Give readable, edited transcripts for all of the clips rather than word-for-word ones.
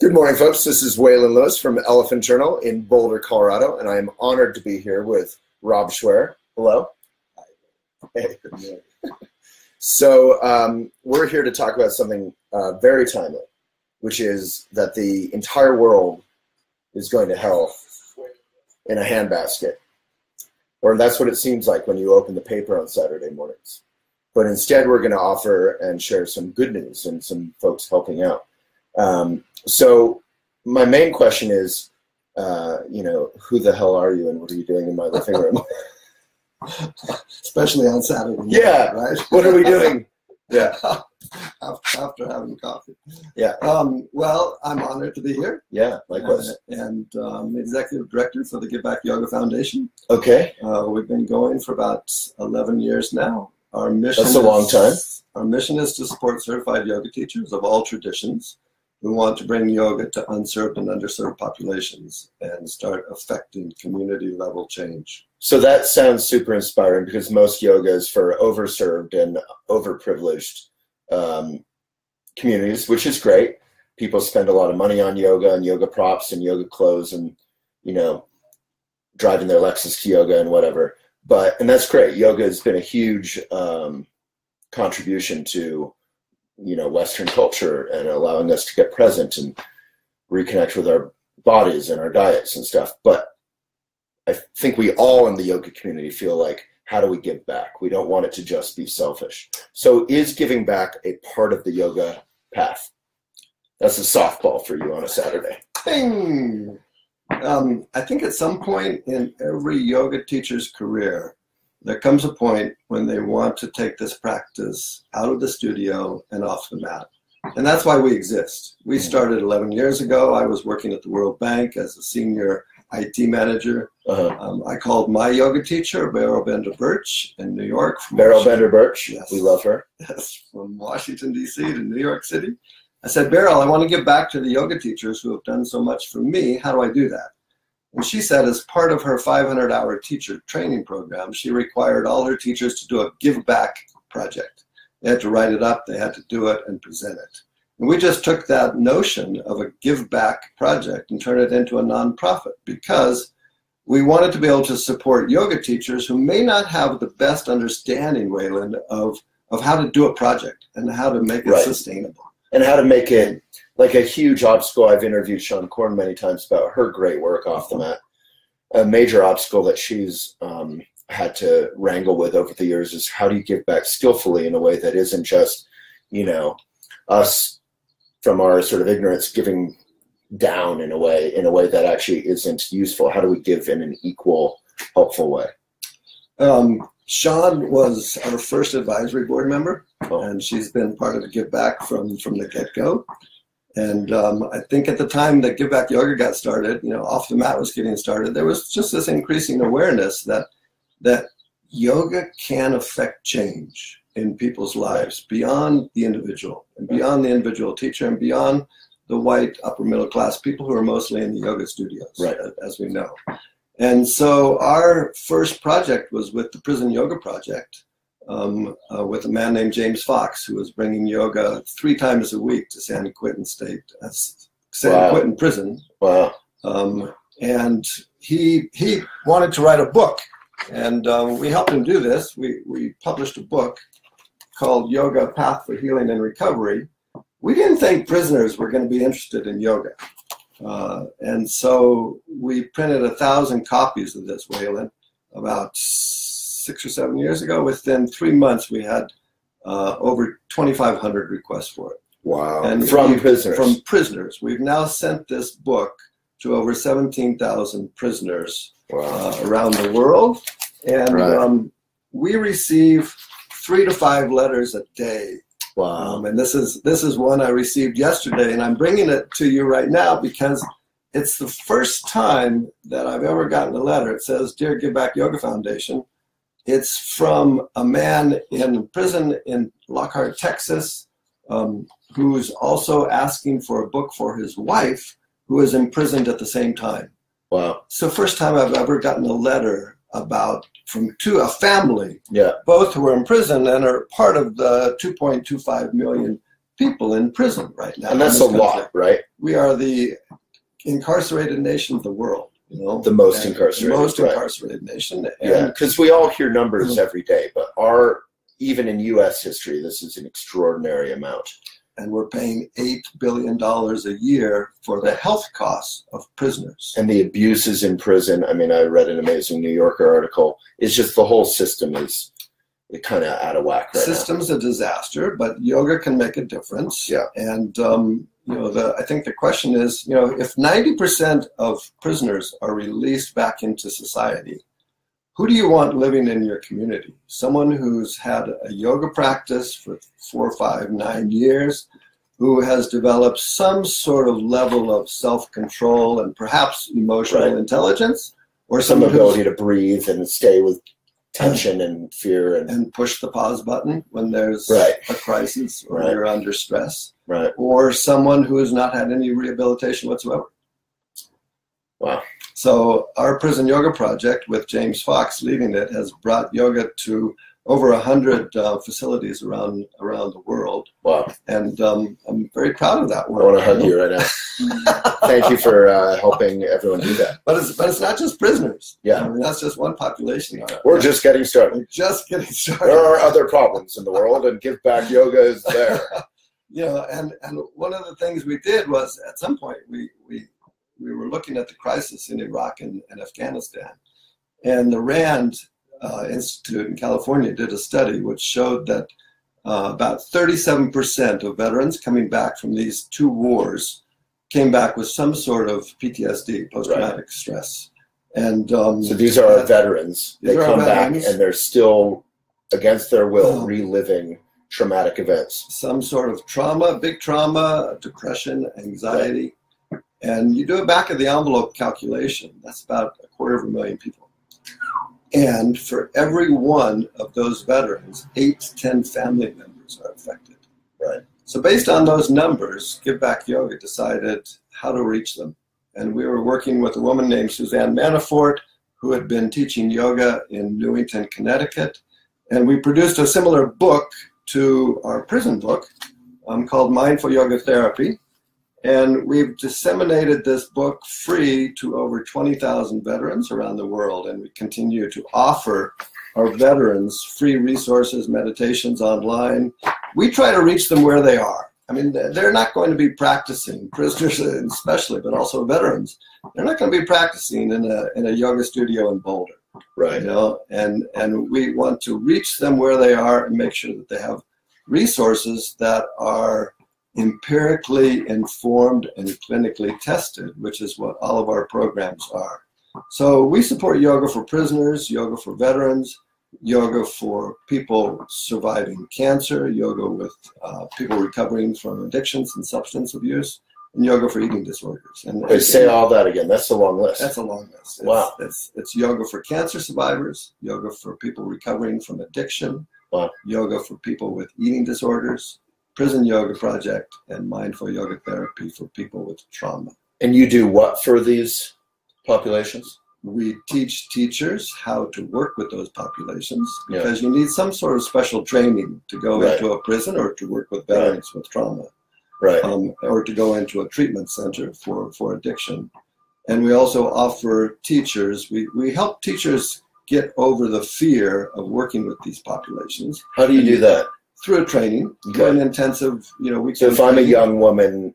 Good morning, folks. This is Waylon Lewis from Elephant Journal in Boulder, Colorado, and I am honored to be here with Rob Schwer. Hello. Hey. So we're here to talk about something very timely, which is that the entire world is going to hell in a handbasket. Or that's what it seems like when you open the paper on Saturday mornings. But instead, we're going to offer and share some good news and some folks helping out. So my main question is, who the hell are you and what are you doing in my living room? Especially on Saturday morning, yeah, right? What are we doing? Yeah. After having coffee. Yeah. Well, I'm honored to be here. Yeah, likewise. And executive director for the Give Back Yoga Foundation. Okay. We've been going for about 11 years now. Our mission That's a long time. Our mission is to support certified yoga teachers of all traditions who want to bring yoga to unserved and underserved populations and start affecting community level change. So that sounds super inspiring because most yoga is for overserved and overprivileged communities, which is great. People spend a lot of money on yoga and yoga props and yoga clothes and, driving their Lexus to yoga and whatever. And that's great. Yoga has been a huge contribution to, Western culture and allowing us to get present and reconnect with our bodies and our diets and stuff. But I think we all in the yoga community feel like, how do we give back? We don't want it to just be selfish. So is giving back a part of the yoga path? That's a softball for you on a Saturday. Ding! I think at some point in every yoga teacher's career, there comes a point when they want to take this practice out of the studio and off the mat. And that's why we exist. We started 11 years ago. I was working at the World Bank as a senior IT manager. I called my yoga teacher, Beryl Bender Birch, in New York. Beryl Bender Birch, yes. We love her. Yes, from Washington, D.C. to New York City. I said, Beryl, I want to give back to the yoga teachers who have done so much for me. How do I do that? And she said, as part of her 500-hour teacher training program, she required all her teachers to do a give back project. They had to write it up, they had to do it, and present it. And we just took that notion of a give back project and turned it into a nonprofit because we wanted to be able to support yoga teachers who may not have the best understanding, Waylon, of how to do a project and how to make it sustainable. And how to make it like a huge obstacle. I've interviewed Sean Korn many times about her great work off the mat. A major obstacle that she's had to wrangle with over the years is how do you give back skillfully in a way that isn't just, us from our sort of ignorance giving down in a way that actually isn't useful. How do we give in an equal, helpful way? Sean was our first advisory board member, and she's been part of the Give Back from the get-go. And I think at the time that Give Back Yoga got started, off the mat was getting started, there was just this increasing awareness that yoga can affect change in people's lives beyond the individual and beyond the individual teacher and beyond the white upper middle class people who are mostly in the yoga studios, as we know. And so our first project was with the Prison Yoga Project with a man named James Fox, who was bringing yoga 3 times a week to San Quentin Prison. Wow. And he wanted to write a book. And we helped him do this. We published a book called Yoga: Path for Healing and Recovery. We didn't think prisoners were going to be interested in yoga. And so we printed 1,000 copies of this, Waylon, about 6 or 7 years ago. Within 3 months, we had over 2,500 requests for it. Wow. And from prisoners? From prisoners. We've now sent this book to over 17,000 prisoners around the world. And we receive 3 to 5 letters a day. Wow. And this is one I received yesterday, and I'm bringing it to you right now because it's the first time that I've ever gotten a letter. It says, "Dear Give Back Yoga Foundation." It's from a man in prison in Lockhart, Texas, who's also asking for a book for his wife, who is imprisoned at the same time. Wow. It's the first time I've ever gotten a letter from a family, yeah, both who are in prison and are part of the 2.25 million people in prison right now. And that's a lot, right? We are the incarcerated nation of the world. The most incarcerated. Most incarcerated nation. Yeah, because we all hear numbers every day, but even in U.S. history, this is an extraordinary amount. And we're paying $8 billion a year for the health costs of prisoners. And the abuses in prison. I mean, I read an amazing New Yorker article. It's just the whole system is kind of out of whack right now. System's a disaster, but yoga can make a difference. Yeah. And, I think the question is, if 90% of prisoners are released back into society, who do you want living in your community? Someone who's had a yoga practice for 4, 5, 9 years, who has developed some sort of level of self-control and perhaps emotional intelligence, or some ability to breathe and stay with tension and fear and push the pause button when there's a crisis or you're under stress, or someone who has not had any rehabilitation whatsoever. Wow. So our prison yoga project, with James Fox leading it, has brought yoga to over 100 facilities around the world. Wow. And I'm very proud of that work. I want to hug you right now. Thank you for helping everyone do that. But it's not just prisoners. Yeah. I mean, that's just one population. We're just getting started. We're just getting started. There are other problems in the world, and Give Back Yoga is there. And one of the things we did was, at some point, we were looking at the crisis in Iraq and Afghanistan. And the RAND Institute in California did a study which showed that about 37% of veterans coming back from these two wars came back with some sort of PTSD, post-traumatic stress. And so these are our veterans. They come back and they're still, against their will, reliving traumatic events. Some sort of trauma, big trauma, depression, anxiety. And you do a back of the envelope calculation. That's about 250,000 people. And for every one of those veterans, 8 to 10 family members are affected. Right. So based on those numbers, Give Back Yoga decided how to reach them. And we were working with a woman named Suzanne Manafort, who had been teaching yoga in Newington, Connecticut. And we produced a similar book to our prison book called Mindful Yoga Therapy. And we've disseminated this book free to over 20,000 veterans around the world. And we continue to offer our veterans free resources, meditations online. We try to reach them where they are. I mean, they're not going to be practicing, prisoners especially, but also veterans. They're not going to be practicing in a yoga studio in Boulder. Right. And we want to reach them where they are and make sure that they have resources that are empirically informed and clinically tested, which is what all of our programs are. So we support yoga for prisoners, yoga for veterans, yoga for people surviving cancer, yoga with people recovering from addictions and substance abuse, and yoga for eating disorders. And say all that again. That's a long list. That's a long list. Wow. It's yoga for cancer survivors, yoga for people recovering from addiction, yoga for people with eating disorders, Prison Yoga Project, and Mindful Yoga Therapy for people with trauma. And you do what for these populations? We teach teachers how to work with those populations because you need some sort of special training to go into a prison or to work with veterans with trauma, or to go into a treatment center for addiction. And we also offer teachers, we help teachers get over the fear of working with these populations. How do you do that? Through a training, an intensive, weekend. So if I'm a young woman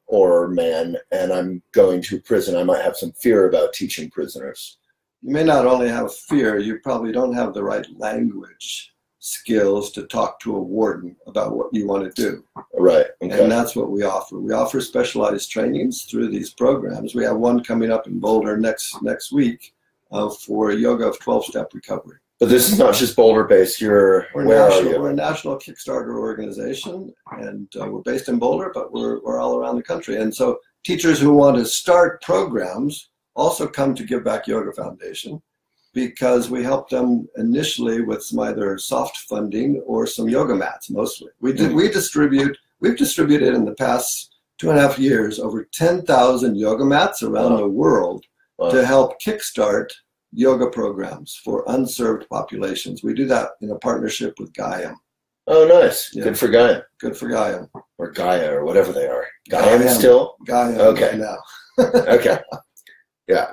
or man and I'm going to prison, I might have some fear about teaching prisoners. You may not only have fear, you probably don't have the right language skills to talk to a warden about what you want to do. Right. Okay. And that's what we offer. We offer specialized trainings through these programs. We have one coming up in Boulder next week for yoga of 12-step recovery. But this is not just Boulder-based. Where are you? We're a national Kickstarter organization, and we're based in Boulder, but we're all around the country. And so teachers who want to start programs also come to Give Back Yoga Foundation because we help them initially with some either soft funding or some yoga mats, mostly. We've distributed in the past 2.5 years over 10,000 yoga mats around the world to help kickstart yoga programs for unserved populations. We do that in a partnership with Gaia. Oh, nice. Yeah. Good for Gaia. Good for Gaia. Or Gaia or whatever they are. Gaia still? Gaia. Okay. Now. Okay. Yeah.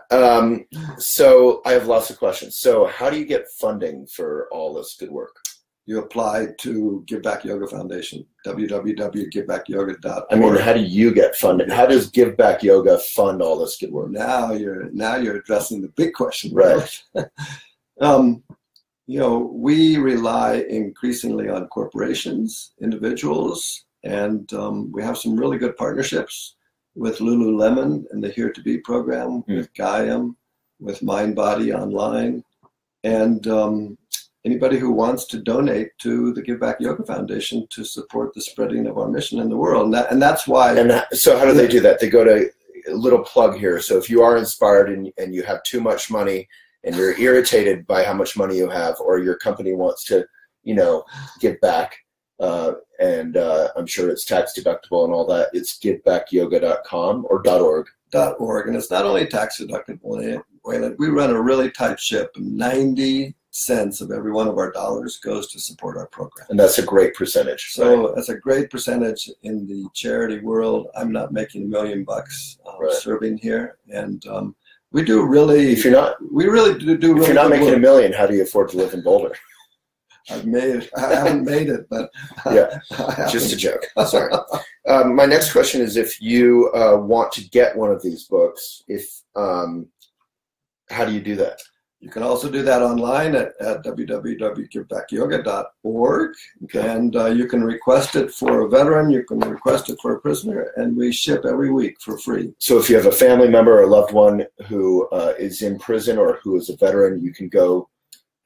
So I have lots of questions. So how do you get funding for all this good work? You apply to Give Back Yoga Foundation, www.givebackyoga.org. I mean, how do you get funded? How does Give Back Yoga fund all this good work? Now you're addressing the big question. Right. We rely increasingly on corporations, individuals, and we have some really good partnerships with Lululemon and the Here to Be program, with Gaiam, with Mind Body Online, and anybody who wants to donate to the Give Back Yoga Foundation to support the spreading of our mission in the world. And that's why. So how do they do that? They go to a little plug here. So if you are inspired and you have too much money and you're irritated by how much money you have, or your company wants to, give back, and I'm sure it's tax deductible and all that, it's givebackyoga.com or .org. .org. And it's not only tax deductible, Waylon. We run a really tight ship. 90 cents of every one of our dollars goes to support our program. And that's a great percentage. So that's a great percentage in the charity world. I'm not making $1 million serving here. And we do really, if you're not, we really do really if you're not making work. $1 million, how do you afford to live in Boulder? I haven't made it, but yeah, just a joke. Sorry. My next question is, if you want to get one of these books, how do you do that? You can also do that online at www.givebackyoga.org. Okay. And you can request it for a veteran, you can request it for a prisoner, and we ship every week for free. So if you have a family member or a loved one who is in prison or who is a veteran, you can go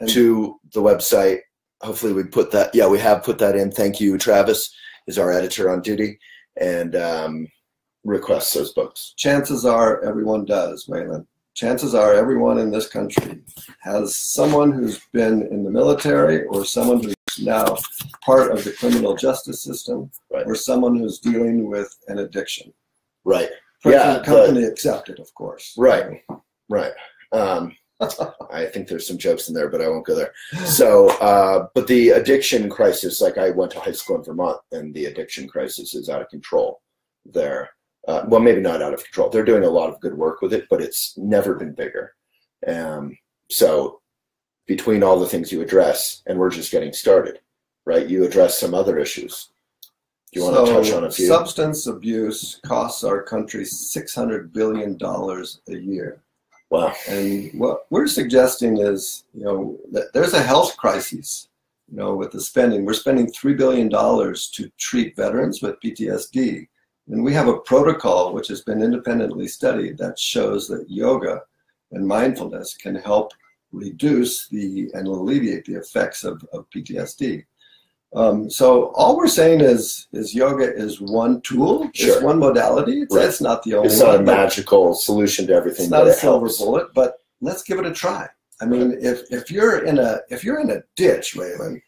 to the website. Hopefully we put that, we have put that in. Thank you, Travis, is our editor on duty, and request those books. Chances are everyone does, Waylon. Chances are everyone in this country has someone who's been in the military, or someone who's now part of the criminal justice system, or someone who's dealing with an addiction. Right. Company accepted, of course. Right. Right. I think there's some jokes in there, but I won't go there. So, but the addiction crisis, like I went to high school in Vermont, and the addiction crisis is out of control there. Well, maybe not out of control. They're doing a lot of good work with it, but it's never been bigger. So between all the things you address, and we're just getting started, right? You address some other issues. Do you want to touch on a few? Substance abuse costs our country $600 billion a year. Wow. And what we're suggesting is, that there's a health crisis, with the spending. We're spending $3 billion to treat veterans with PTSD. And we have a protocol which has been independently studied that shows that yoga and mindfulness can help reduce and alleviate the effects of PTSD. So all we're saying is yoga is one tool, it's one modality. It's not the only one. It's not a magical solution to everything. It's not a silver bullet, but let's give it a try. I mean, if you're in a ditch, Waylon,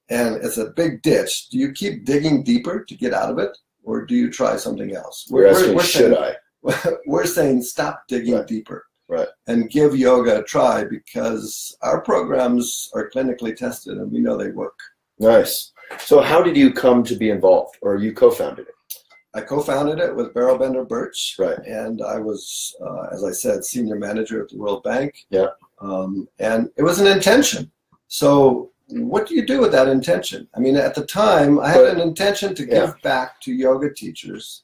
and it's a big ditch, do you keep digging deeper to get out of it? Or do you try something else? We're saying stop digging deeper, and give yoga a try, because our programs are clinically tested and we know they work. Nice. So how did you come to be involved, or you co-founded it? I co-founded it with Beryl Bender Birch, right? And I was, as I said, senior manager at the World Bank. Yeah. And it was an intention. So what do you do with that intention? I mean, at the time, I had an intention to give back to yoga teachers.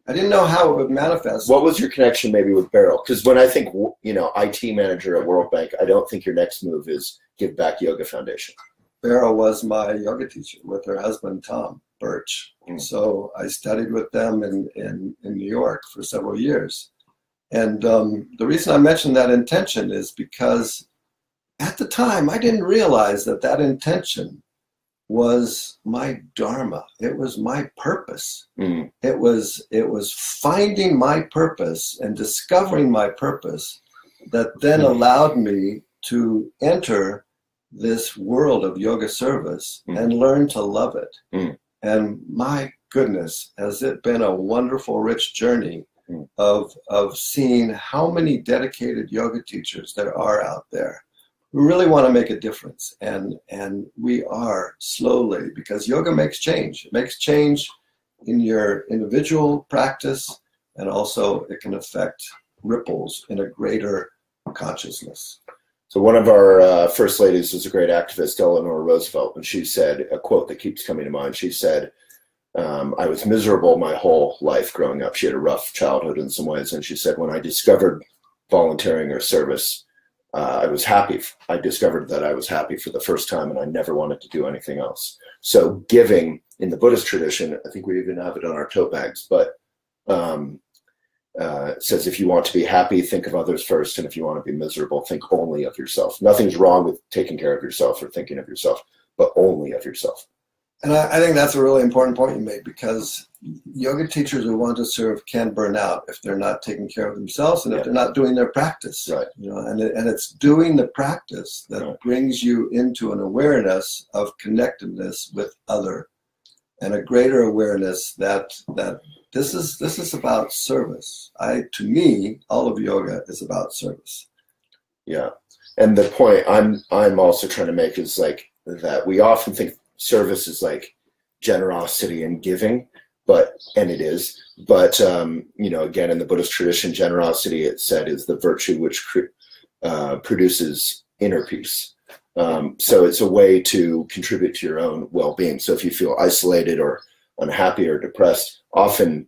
I didn't know how it would manifest. What was your connection maybe with Beryl? Because when I think, IT manager at World Bank, I don't think your next move is Give Back Yoga Foundation. Beryl was my yoga teacher with her husband, Tom Birch. So I studied with them in New York for several years. And the reason I mentioned that intention is because at the time, I didn't realize that intention was my dharma. It was my purpose. It was finding my purpose and discovering my purpose that then allowed me to enter this world of yoga service and learn to love it. And my goodness, has it been a wonderful, rich journey of seeing how many dedicated yoga teachers there are out there, really want to make a difference. And we are slowly, because yoga makes change. It makes change in your individual practice, and also it can affect ripples in a greater consciousness. So one of our first ladies was a great activist, Eleanor Roosevelt, and she said a quote that keeps coming to mind. She said, I was miserable my whole life growing up. She had a rough childhood in some ways. And she said, when I discovered volunteering or service, I was happy. I discovered that I was happy for the first time, and I never wanted to do anything else. So giving in the Buddhist tradition, I think we even have it on our tote bags, but says if you want to be happy, think of others first. And if you want to be miserable, think only of yourself. Nothing's wrong with taking care of yourself or thinking of yourself, but only of yourself. And I think that's a really important point you made, because yoga teachers who want to serve can burn out if they're not taking care of themselves and if they're not doing their practice. Right. And it's doing the practice that brings you into an awareness of connectedness with other, and a greater awareness that this is about service. To me, all of yoga is about service. Yeah. And the point I'm also trying to make is like that we often think service is like generosity and giving, and it is, but again, in the Buddhist tradition, generosity, it said, is the virtue which produces inner peace. So it's a way to contribute to your own well-being. So if you feel isolated or unhappy or depressed, often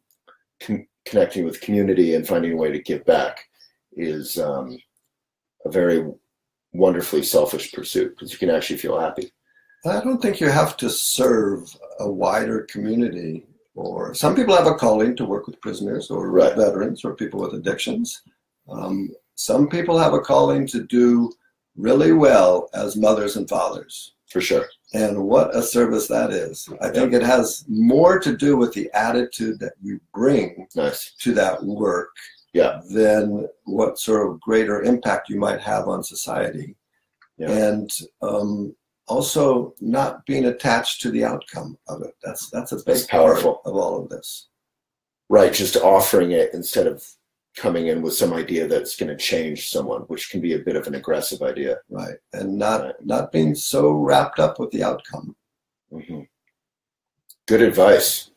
connecting with community and finding a way to give back is a very wonderfully selfish pursuit, because you can actually feel happy. I don't think you have to serve a wider community. Or some people have a calling to work with prisoners or veterans or people with addictions. Some people have a calling to do really well as mothers and fathers. For sure. And what a service that is. I think it has more to do with the attitude that you bring to that work than what sort of greater impact you might have on society. Yeah. And also not being attached to the outcome of it. That's a big part of all of this. Right, just offering it instead of coming in with some idea that's going to change someone, which can be a bit of an aggressive idea. Right, and not being so wrapped up with the outcome. Mm-hmm. Good advice.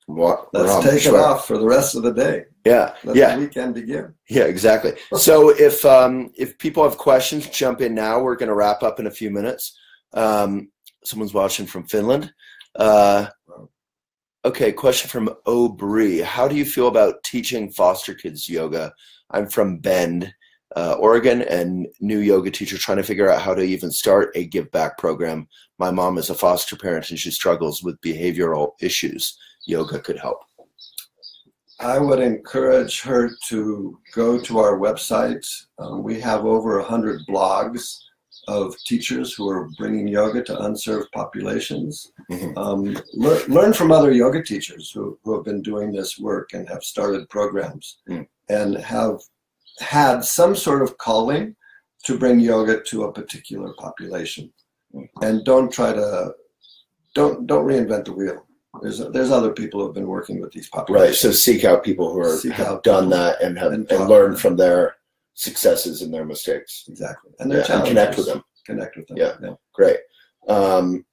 Let's take it off for the rest of the day. Yeah, Let the weekend begin. Yeah, exactly. So if people have questions, jump in now. We're going to wrap up in a few minutes. Someone's watching from Finland. Okay, question from O'Bree. How do you feel about teaching foster kids yoga? I'm from Bend, Oregon, and new yoga teacher trying to figure out how to even start a give back program. My mom is a foster parent and she struggles with behavioral issues. Yoga could help. I would encourage her to go to our website. We have over 100 blogs of teachers who are bringing yoga to unserved populations. Mm-hmm. Learn from other yoga teachers who have been doing this work and have started programs and have had some sort of calling to bring yoga to a particular population. And don't reinvent the wheel. There's other people who have been working with these populations. Right. So seek out people who have done that and learned from their successes and their mistakes. Exactly. And their challenges. And connect with them. Yeah. Great. And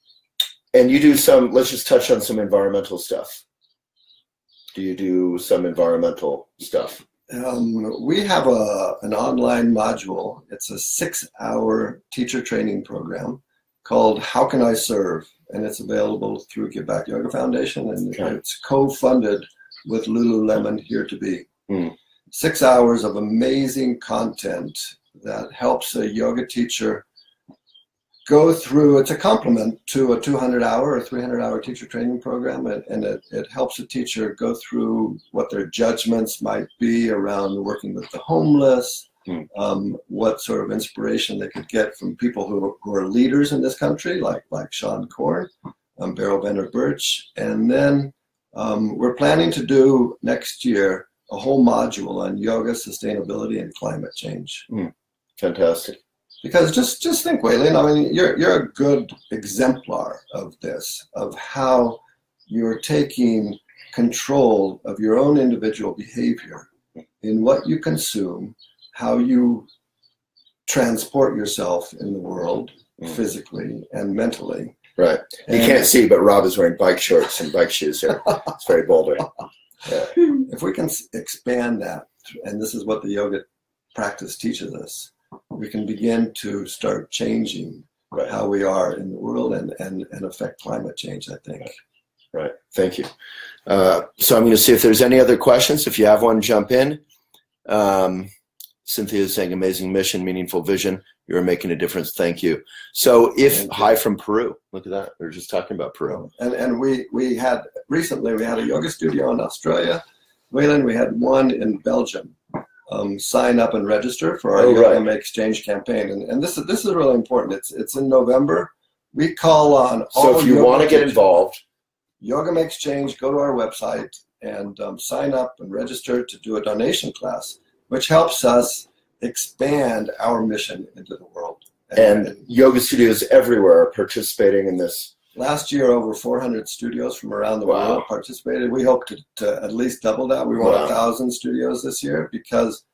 you do let's just touch on some environmental stuff. Do you do some environmental stuff? We have an online module. It's a 6-hour teacher training program called How Can I Serve? And it's available through Give Back Yoga Foundation, and it's co-funded with Lululemon Here to Be. 6 hours of amazing content that helps a yoga teacher go through. It's a complement to a 200-hour or 300-hour teacher training program, and it helps a teacher go through what their judgments might be around working with the homeless, what sort of inspiration they could get from people who are leaders in this country, like Sean Korn, Beryl Benner Birch, and then we're planning to do next year a whole module on yoga, sustainability, and climate change. Fantastic. Because just think, Waylon, I mean, you're a good exemplar of this, of how you're taking control of your own individual behavior in what you consume, how you transport yourself in the world physically and mentally. Right. You can't see, but Rob is wearing bike shorts and bike shoes here. It's very boulder. Yeah. If we can expand that, and this is what the yoga practice teaches us, we can begin to start changing how we are in the world and affect climate change, I think. Right. Thank you. So I'm going to see if there's any other questions. If you have one, jump in. Cynthia is saying, amazing mission, meaningful vision. You're making a difference. Thank you. So hi from Peru. Look at that. We were just talking about Peru. And we had recently, we had a yoga studio in Australia. Waylon, we had one in Belgium. Sign up and register for our Yoga Make Exchange campaign. And this is really important. It's in November. We call on all. So if you want to get involved, Yoga Make Exchange, go to our website and sign up and register to do a donation class, which helps us expand our mission into the world. And yoga studios everywhere are participating in this. Last year, over 400 studios from around the world participated. We hope to at least double that. We want 1,000 studios this year because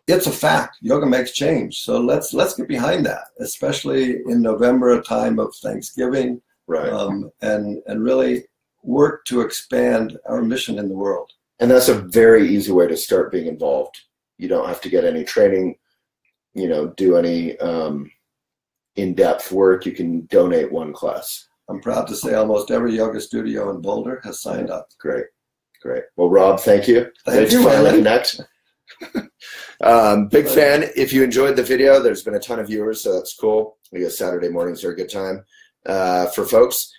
it's a fact. Yoga makes change. So let's get behind that, especially in November, a time of Thanksgiving, and really work to expand our mission in the world. And that's a very easy way to start being involved. You don't have to get any training, do any in-depth work. You can donate one class. I'm proud to say almost every yoga studio in Boulder has signed up. Great. Well, Rob, thank you. Thank you, finally connect. Big fan. If you enjoyed the video, there's been a ton of viewers, so that's cool. I guess Saturday mornings are a good time for folks.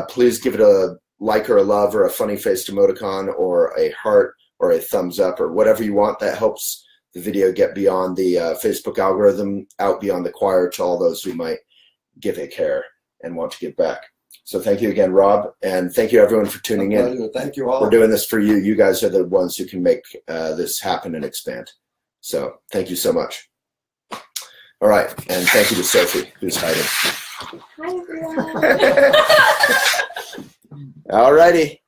Please give it a like or a love or a funny faced emoticon or a heart or a thumbs up or whatever you want. That helps the video get beyond the Facebook algorithm, out beyond the choir to all those who might give a care and want to give back. So thank you again, Rob, and thank you everyone for tuning in. Thank you all. We're doing this for you. You guys are the ones who can make this happen and expand. So thank you so much. All right, and thank you to Sophie, who's hiding. Hi, everyone. All righty.